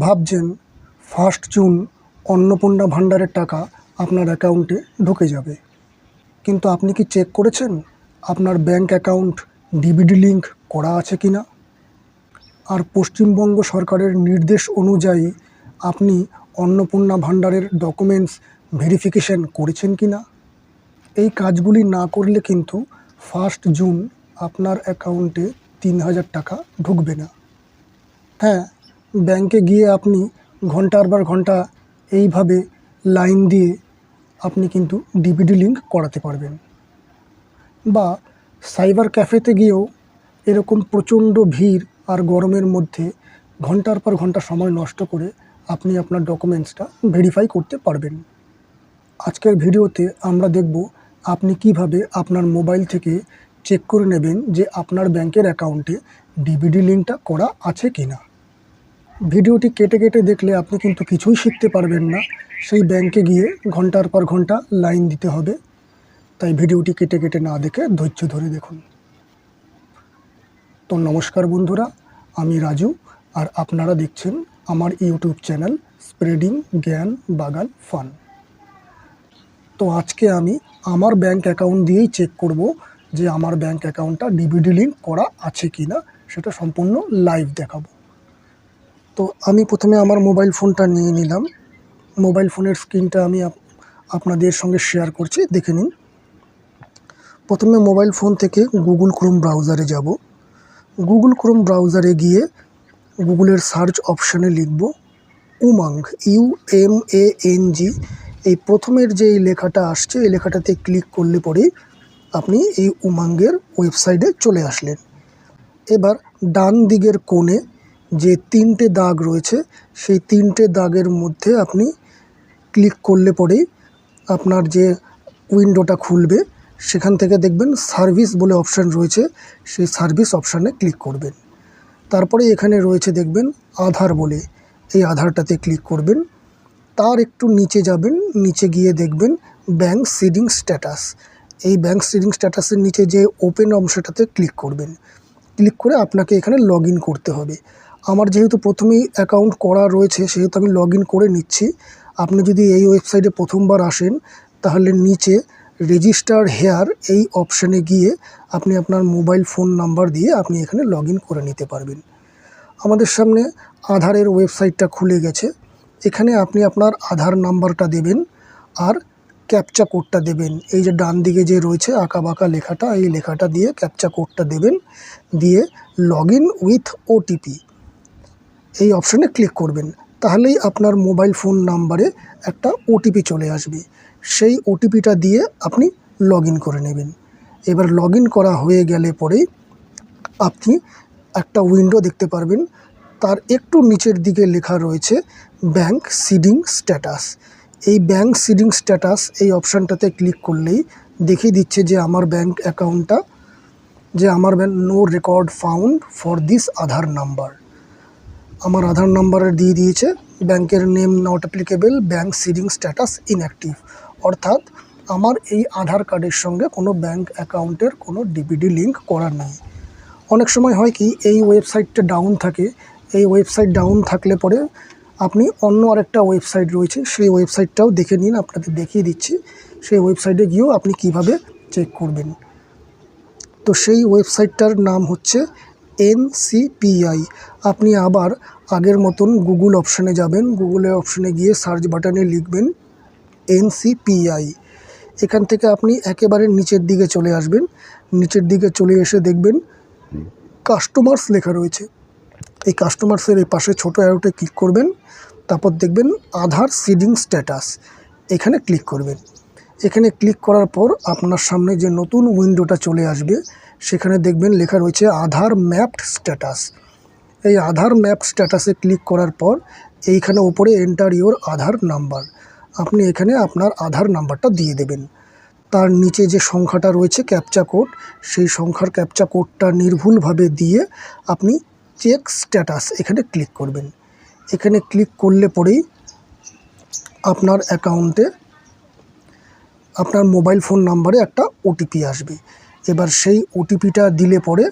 ভাবছেন 1 জুন অন্নপূর্ণা ভাণ্ডারের টাকা আপনার অ্যাকাউন্টে ঢুকে যাবে, কিন্তু আপনি কি চেক করেছেন আপনার ব্যাংক অ্যাকাউন্ট ডিবিডি লিঙ্ক করা আছে কি না? আর পশ্চিমবঙ্গ সরকারের নির্দেশ অনুযায়ী আপনি অন্নপূর্ণা ভাণ্ডারের ডকুমেন্টস ভেরিফিকেশন করেছেন কি না? এই কাজগুলি না করলে কিন্তু 1 জুন আপনার অ্যাকাউন্টে 3000 টাকা ঢুকবে না। হ্যাঁ, ব্যাংকে গিয়ে আপনি ঘন্টার পর ঘন্টা এইভাবে লাইন দিয়ে আপনি কিন্তু ডিবিডি লিঙ্ক করাতে পারবেন, বা সাইবার ক্যাফেতে গিয়েও এরকম প্রচণ্ড ভিড় আর গরমের মধ্যে ঘন্টার পর ঘন্টা সময় নষ্ট করে আপনি আপনার ডকুমেন্টসটা ভেরিফাই করতে পারবেন। আজকের ভিডিওতে আমরা দেখব আপনি কিভাবে আপনার মোবাইল থেকে চেক করে নেবেন যে আপনার ব্যাংকের অ্যাকাউন্টে ডিবিডি লিঙ্কটা করা আছে কি না। ভিডিওটি কেটে কেটে দেখলে আপনি কিন্তু কিছুই শিখতে পারবেন না, সেই ব্যাংকে গিয়ে ঘন্টার পর ঘন্টা লাইন দিতে হবে। তাই ভিডিওটি কেটে কেটে না দেখে ধৈর্য ধরে দেখুন। তো নমস্কার বন্ধুরা, আমি রাজু, আর আপনারা দেখছেন আমার ইউটিউব চ্যানেল স্প্রেডিং জ্ঞান বাগান ফান। তো আজকে আমি আমার ব্যাংক অ্যাকাউন্ট দিয়েই চেক করব যে আমার ব্যাংক অ্যাকাউন্টটা ডিবিডি লিঙ্ক করা আছে কি না, সেটা সম্পূর্ণ লাইভ দেখাবো। তো আমি প্রথমে আমার মোবাইল ফোনটা নিয়ে নিলাম। মোবাইল ফোনের স্ক্রিনটা আমি আপনাদের সঙ্গে শেয়ার করছি, দেখে নিন। প্রথমে মোবাইল ফোন থেকে গুগল ক্রোম ব্রাউজারে যাব। গুগল ক্রোম ব্রাউজারে গিয়ে গুগলের সার্চ অপশানে লিখব উমাং, UMANG। এই প্রথমের যে এই লেখাটা আসছে, এই লেখাটাতে ক্লিক করলে পরেই আপনি এই উমাংয়ের ওয়েবসাইটে চলে আসলেন। এবার ডান দিকের কোণে যে 3টে দাগ রয়েছে, সেই 3টে দাগের মধ্যে আপনি ক্লিক করলে পরেই আপনার যে উইন্ডোটা খুলবে, সেখান থেকে দেখবেন সার্ভিস বলে অপশান রয়েছে, সেই সার্ভিস অপশানে ক্লিক করবেন। তারপরে এখানে রয়েছে দেখবেন আধার বলে, এই আধারটাতে ক্লিক করবেন। তার একটু নিচে যাবেন, নিচে গিয়ে দেখবেন ব্যাংক সিডিং স্ট্যাটাস। এই ব্যাংক সিডিং স্ট্যাটাসের নিচে যে ওপেন অংশটাতে ক্লিক করবেন। ক্লিক করে আপনাকে এখানে লগ ইন করতে হবে। আমার যেহেতু প্রথমেই অ্যাকাউন্ট করা রয়েছে, সেহেতু আমি লগ ইন করে নিচ্ছি। আপনি যদি এই ওয়েবসাইটে প্রথমবার আসেন, তাহলে নিচে রেজিস্টার হেয়ার এই অপশানে গিয়ে আপনি আপনার মোবাইল ফোন নাম্বার দিয়ে আপনি এখানে লগ ইন করে নিতে পারবেন। আমাদের সামনে আধারের ওয়েবসাইটটা খুলে গেছে। এখানে আপনি আপনার আধার নাম্বারটা দেবেন আর ক্যাপচা কোডটা দেবেন। এই যে ডান দিকে যে রয়েছে আঁকা বাঁকা লেখাটা, এই লেখাটা দিয়ে ক্যাপচা কোডটা দেবেন, দিয়ে লগ ইন উইথ ওটিপি এই অপশানে ক্লিক করবেন। তাহলেই আপনার মোবাইল ফোন নাম্বারে একটা ওটিপি চলে আসবে। সেই ওটিপিটা দিয়ে আপনি লগ ইন করে নেবেন। এবার লগ ইন করা হয়ে গেলে পরেই আপনি একটা উইন্ডো দেখতে পারবেন। তার একটু নিচের দিকে লেখা রয়েছে ব্যাংক সিডিং স্ট্যাটাস। এই ব্যাংক সিডিং স্ট্যাটাস এই অপশানটাতে ক্লিক করলেই দেখিয়ে দিচ্ছে যে আমার ব্যাংক অ্যাকাউন্টটা, যে আমার no record found for this Aadhaar number. আমার আধার নাম্বারের দিয়ে দিয়েছে ব্যাংকের name not applicable, bank seeding status inactive. অর্থাৎ আমার এই আধার কার্ডের সঙ্গে কোনো ব্যাংক অ্যাকাউন্টের কোনো ডিবিডি লিঙ্ক করা নেই। অনেক সময় হয় কি, এই ওয়েবসাইটটা ডাউন থাকে। এই ওয়েবসাইট ডাউন থাকলে পরে আপনি অন্য আরেকটা ওয়েবসাইট রয়েছে, সেই ওয়েবসাইটটাও দেখে নিন, আপনাদের দেখিয়ে দিচ্ছি। সেই ওয়েবসাইটে গিয়েও আপনি কিভাবে চেক করবেন। তো সেই ওয়েবসাইটটার নাম হচ্ছে NCPI। আপনি আবার আগের মতন গুগল অপশানে যাবেন, গুগলের অপশানে গিয়ে সার্চ বাটনে লিখবেন NCPI। এখান থেকে আপনি একেবারে নিচের দিকে চলে আসবেন। নিচের দিকে চলে এসে দেখবেন কাস্টমার্স লেখা রয়েছে। এই কাস্টমার্সের এই পাশে ছোটো অ্যারোতে ক্লিক করবেন। তারপর দেখবেন আধার সিডিং স্ট্যাটাস, এখানে ক্লিক করবেন। এখানে ক্লিক করার পর আপনার সামনে যে নতুন উইন্ডোটা চলে আসবে, সেখানে দেখবেন লেখা রয়েছে আধার ম্যাপড স্ট্যাটাস। এই আধার ম্যাপ স্ট্যাটাসে ক্লিক করার পর এইখানে ওপরে এন্টার ইওর আধার নাম্বার, আপনি এখানে আপনার আধার নাম্বারটা দিয়ে দেবেন। তার নিচে যে সংখ্যাটা রয়েছে ক্যাপচা কোড, সেই সংখ্যার ক্যাপচা কোডটা নির্ভুলভাবে দিয়ে আপনি চেক স্ট্যাটাস এখানে ক্লিক করবেন। এখানে ক্লিক করলে পরেই আপনার অ্যাকাউন্টে আপনার মোবাইল ফোন নাম্বারে একটা ওটিপি আসবে। এবার সেই ওটিপিটা দিলে পরে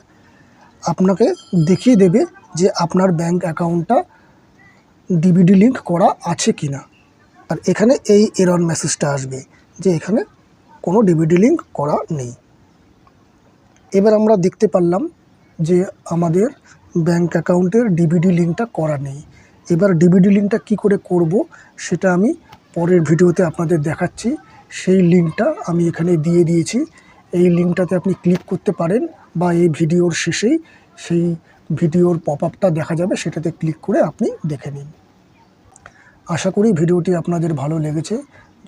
আপনাকে দেখিয়ে দেবে যে আপনার ব্যাংক অ্যাকাউন্টটা ডিবিডি লিঙ্ক করা আছে কি না। আর এখানে এই এরর মেসেজটা আসবে যে এখানে কোনো ডিবিডি লিঙ্ক করা নেই। এবার আমরা দেখতে পারলাম যে আমাদের ব্যাঙ্ক অ্যাকাউন্টের ডিবিডি লিঙ্কটা করা নেই। এবার ডিবিডি লিঙ্কটা কী করে করব সেটা আমি পরের ভিডিওতে আপনাদের দেখাচ্ছি। সেই লিঙ্কটা আমি এখানে দিয়ে দিয়েছি। এই লিঙ্কটাতে আপনি ক্লিক করতে পারেন বা এই ভিডিওর শেষেই সেই ভিডিওর পপআপটা দেখা যাবে, সেটাতে ক্লিক করে আপনি দেখে নিন। আশা করি ভিডিওটি আপনাদের ভালো লেগেছে।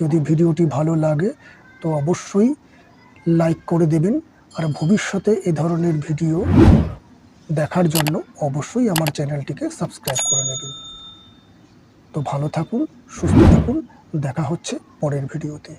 যদি ভিডিওটি ভালো লাগে তো অবশ্যই লাইক করে দেবেন, আর ভবিষ্যতে এ ধরনের ভিডিও দেখার জন্য অবশ্যই আমার চ্যানেলটিকে সাবস্ক্রাইব করে নেবেন। তো ভালো থাকুন, সুস্থ থাকুন, দেখা হচ্ছে পরের ভিডিওতে।